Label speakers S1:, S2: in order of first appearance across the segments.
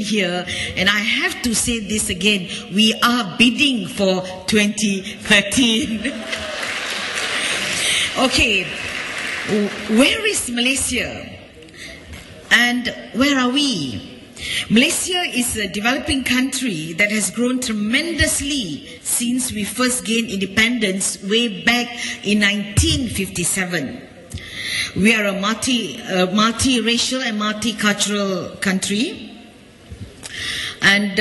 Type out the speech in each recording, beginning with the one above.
S1: here, and I have to say this again, we are bidding for 2013. Okay, where is Malaysia and where are we? Malaysia is a developing country that has grown tremendously since we first gained independence way back in 1957. We are a multi-racial and multicultural country. And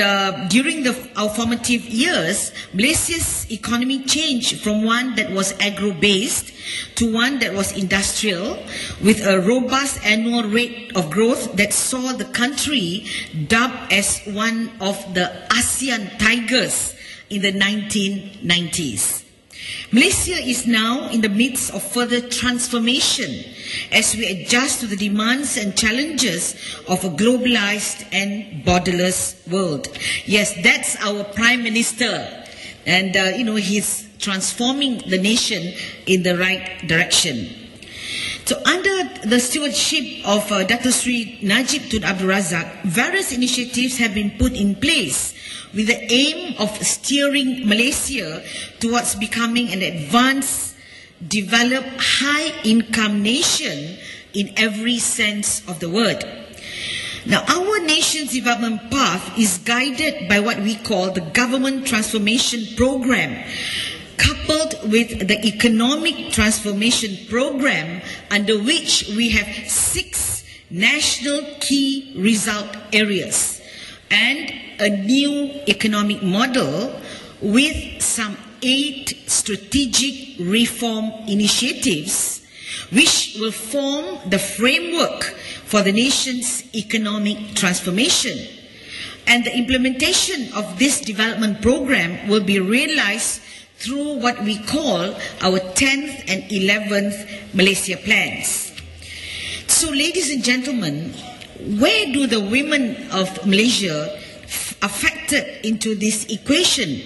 S1: during our formative years, Malaysia's economy changed from one that was agro-based to one that was industrial, with a robust annual rate of growth that saw the country dubbed as one of the ASEAN Tigers in the 1990s. Malaysia is now in the midst of further transformation as we adjust to the demands and challenges of a globalized and borderless world. Yes, that's our Prime Minister, and he's transforming the nation in the right direction. So under the stewardship of Dr. Sri Najib Tun Abdul Razak, various initiatives have been put in place with the aim of steering Malaysia towards becoming an advanced, developed, high-income nation in every sense of the word. Now, our nation's development path is guided by what we call the Government Transformation Program, coupled with the Economic Transformation Program, under which we have 6 national key result areas and a new economic model with some 8 strategic reform initiatives which will form the framework for the nation's economic transformation. And the implementation of this development program will be realized through what we call our 10th and 11th Malaysia plans. So, ladies and gentlemen, where do the women of Malaysia are factored into this equation?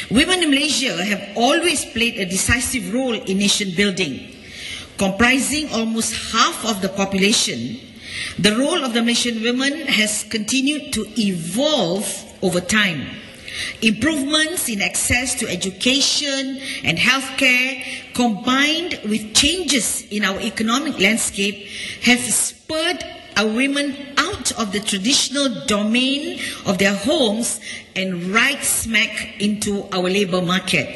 S1: Women in Malaysia have always played a decisive role in nation building. Comprising almost half of the population, the role of the Malaysian women has continued to evolve over time. Improvements in access to education and healthcare, combined with changes in our economic landscape, have spurred our women out of the traditional domain of their homes and right smack into our labour market.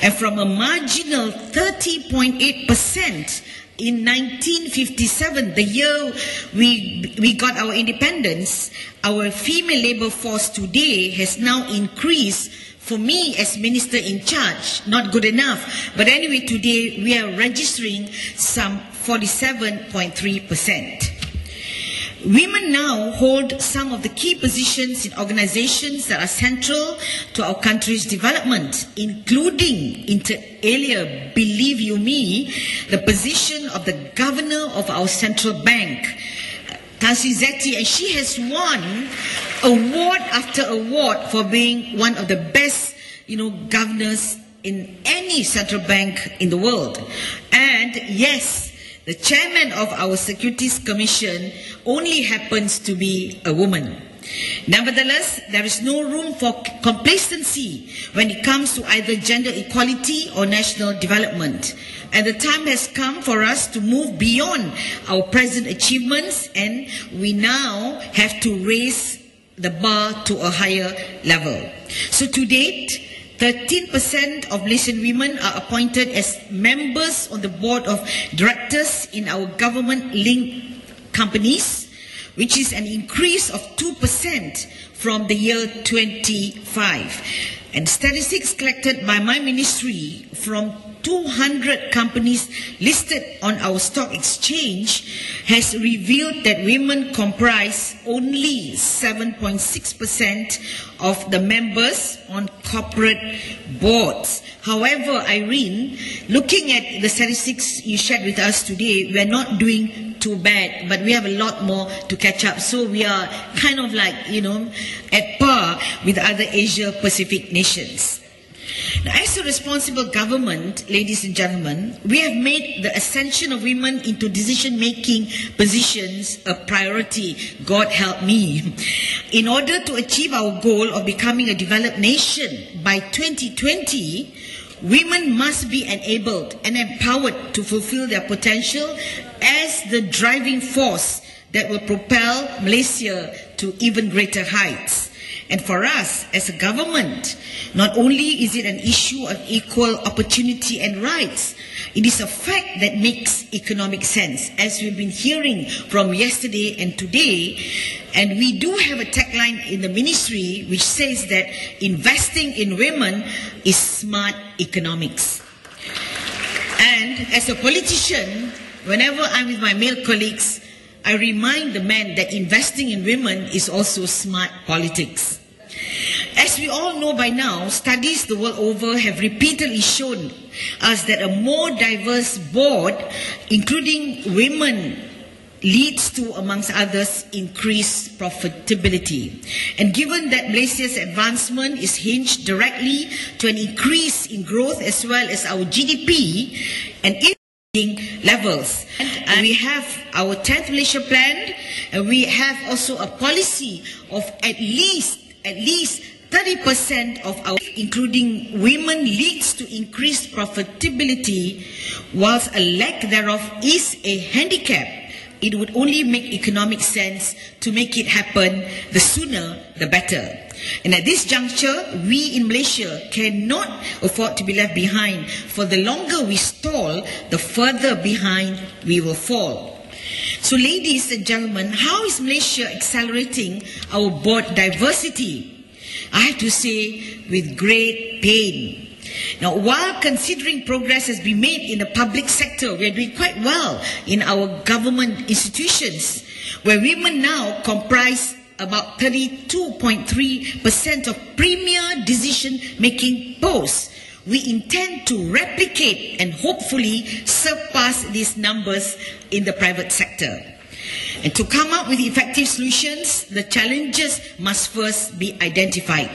S1: And from a marginal 30.8% in 1957, the year we got our independence, our female labour force today has now increased. For me as minister in charge, not good enough. But anyway, today we are registering some 47.3%. Women now hold some of the key positions in organizations that are central to our country's development, including, inter alia, believe you me, the position of the governor of our central bank, Tan Sri Zeti, and she has won award after award for being one of the best, governors in any central bank in the world. And yes, the chairman of our Securities Commission only happens to be a woman. Nevertheless, there is no room for complacency when it comes to either gender equality or national development. And the time has come for us to move beyond our present achievements, and we now have to raise the bar to a higher level. So to date, 13% of Malaysian women are appointed as members on the board of directors in our government-linked companies, which is an increase of 2% from the year 25. And statistics collected by my ministry from 200 companies listed on our stock exchange has revealed that women comprise only 7.6% of the members on corporate boards. However, Irene, looking at the statistics you shared with us today, we are not doing too bad, but we have a lot more to catch up. So we are kind of like, at par with other Asia Pacific nations. Now, as a responsible government, ladies and gentlemen, we have made the ascension of women into decision-making positions a priority. God help me. In order to achieve our goal of becoming a developed nation by 2020, women must be enabled and empowered to fulfill their potential as the driving force that will propel Malaysia to even greater heights. And for us as a government, not only is it an issue of equal opportunity and rights, it is a fact that makes economic sense, as we've been hearing from yesterday and today. And we do have a tagline in the ministry which says that investing in women is smart economics. And as a politician, whenever I'm with my male colleagues, I remind the men that investing in women is also smart politics. As we all know by now, studies the world over have repeatedly shown us that a more diverse board, including women, leads to, amongst others, increased profitability. And given that Malaysia's advancement is hinged directly to an increase in growth as well as our GDP and levels. And we have our 10th Malaysia Plan, and we have also a policy of at least 30% of our, including women, leads to increased profitability, whilst a lack thereof is a handicap. It would only make economic sense to make it happen. The sooner, the better. And at this juncture, we in Malaysia cannot afford to be left behind. For the longer we stall, the further behind we will fall. So ladies and gentlemen, how is Malaysia accelerating our board diversity? I have to say, with great pain. Now, while considering progress has been made in the public sector, we are doing quite well in our government institutions, where women now comprise about 32.3% of premier decision-making posts. We intend to replicate and hopefully surpass these numbers in the private sector. And to come up with effective solutions, the challenges must first be identified.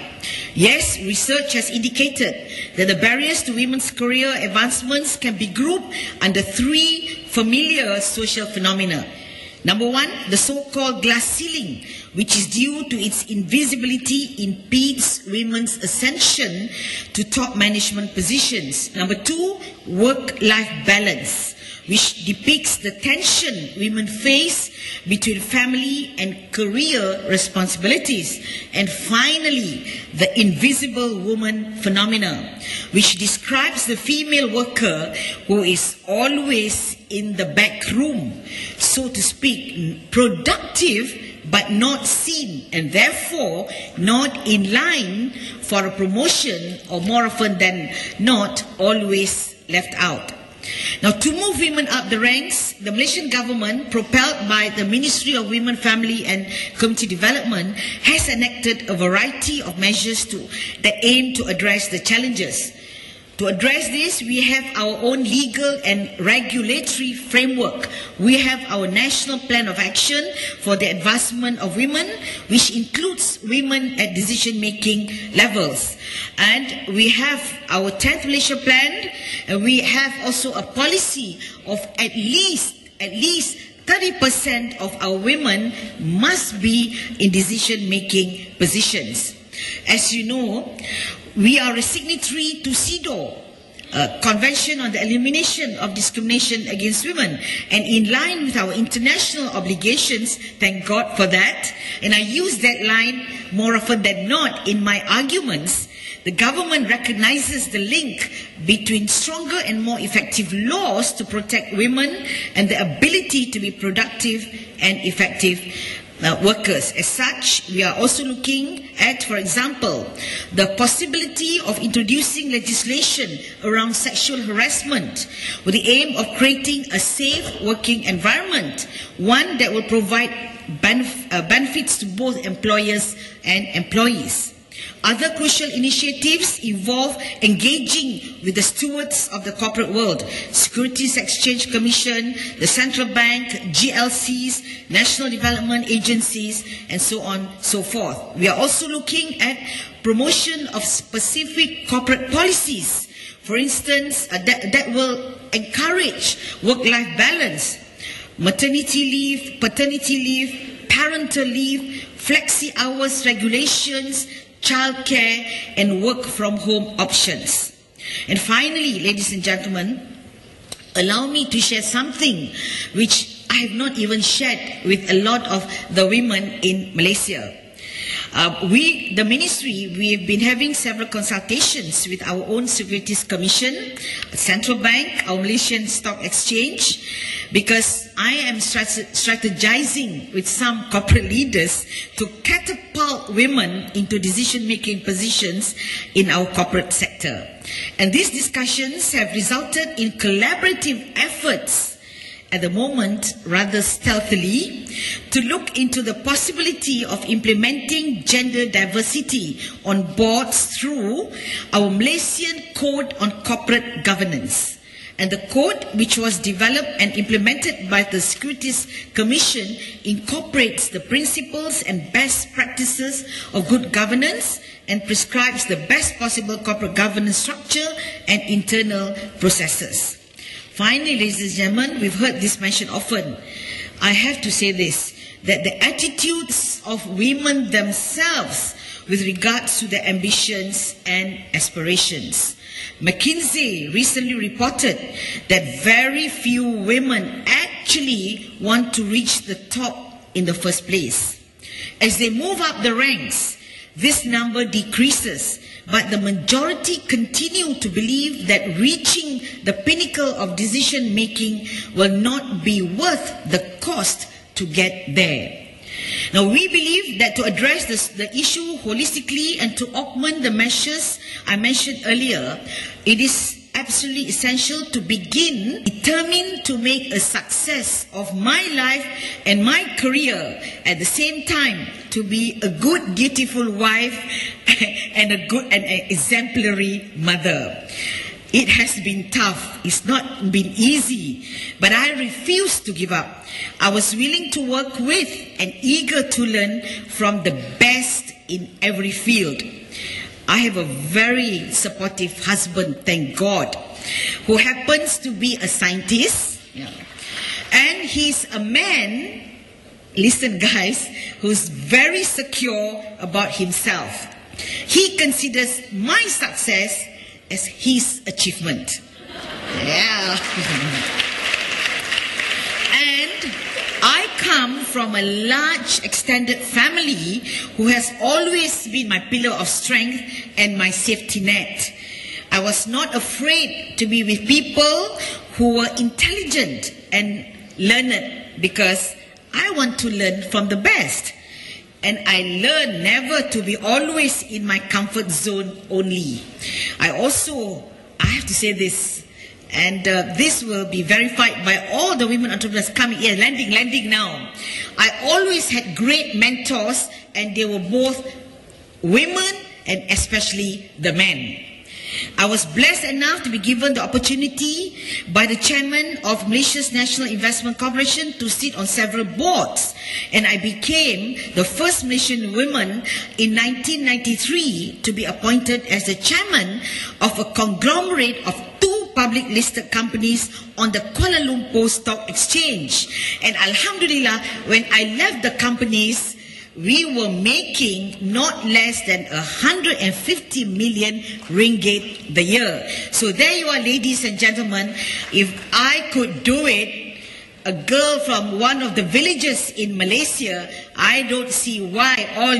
S1: Yes, research has indicated that the barriers to women's career advancements can be grouped under three familiar social phenomena. Number one, the so-called glass ceiling, which is due to its invisibility, impedes women's ascension to top management positions. Number two, work-life balance, which depicts the tension women face between family and career responsibilities. And finally, the invisible woman phenomena, which describes the female worker who is always in the back room, so to speak, productive but not seen, and therefore not in line for a promotion, or more often than not, always left out. Now, to move women up the ranks, the Malaysian government, propelled by the Ministry of Women, Family and Community Development, has enacted a variety of measures that aim to address the challenges. To address this, we have our own legal and regulatory framework. We have our National Plan of Action for the Advancement of Women, which includes women at decision-making levels. And we have our 10th Malaysia Plan, and we have also a policy of at least 30% of our women must be in decision-making positions. As you know, we are a signatory to CEDAW, Convention on the Elimination of Discrimination Against Women. And in line with our international obligations, thank God for that, and I use that line more often than not in my arguments, the government recognizes the link between stronger and more effective laws to protect women and the ability to be productive and effective workers. As such, we are also looking at, for example, the possibility of introducing legislation around sexual harassment with the aim of creating a safe working environment, one that will provide benefits to both employers and employees. Other crucial initiatives involve engaging with the stewards of the corporate world, Securities Exchange Commission, the Central Bank, GLCs, National Development Agencies, and so on, so forth. We are also looking at promotion of specific corporate policies, for instance, that will encourage work-life balance, maternity leave, paternity leave, parental leave, flexi hours regulations, childcare, and work from home options. And finally, ladies and gentlemen, allow me to share something which I have not even shared with a lot of the women in Malaysia. The ministry, we have been having several consultations with our own Securities Commission, Central Bank, our Malaysian Stock Exchange, because I am strategizing with some corporate leaders to catapult women into decision-making positions in our corporate sector. And these discussions have resulted in collaborative efforts, at the moment rather stealthily, to look into the possibility of implementing gender diversity on boards through our Malaysian Code on Corporate Governance. And the code, which was developed and implemented by the Securities Commission, incorporates the principles and best practices of good governance and prescribes the best possible corporate governance structure and internal processes. Finally, ladies and gentlemen, we've heard this mentioned often. I have to say this, that the attitudes of women themselves with regards to their ambitions and aspirations. McKinsey recently reported that very few women actually want to reach the top in the first place. As they move up the ranks, this number decreases, but the majority continue to believe that reaching the pinnacle of decision making will not be worth the cost to get there. Now, we believe that to address the issue holistically and to augment the measures I mentioned earlier, it is absolutely essential to begin determined to make a success of my life and my career, at the same time to be a good, beautiful wife and a good and exemplary mother. It has been tough. It's not been easy, but I refuse to give up. I was willing to work with and eager to learn from the best in every field. I have a very supportive husband, thank God, who happens to be a scientist, and he's a man, listen guys, who's very secure about himself. He considers my success as his achievement. Yeah. And I come from a large extended family who has always been my pillar of strength and my safety net. I was not afraid to be with people who were intelligent and learned, because I want to learn from the best. And I learn never to be always in my comfort zone only. I have to say this, and this will be verified by all the women entrepreneurs coming here, landing now. I always had great mentors, and they were both women and especially the men. I was blessed enough to be given the opportunity by the chairman of Malaysia's National Investment Corporation to sit on several boards, and I became the first Malaysian woman in 1993 to be appointed as the chairman of a conglomerate of 2 public listed companies on the Kuala Lumpur Stock Exchange. And Alhamdulillah, when I left the companies, we were making not less than 150 million ringgit the year. So there you are, ladies and gentlemen. If I could do it, a girl from one of the villages in Malaysia, I don't see why all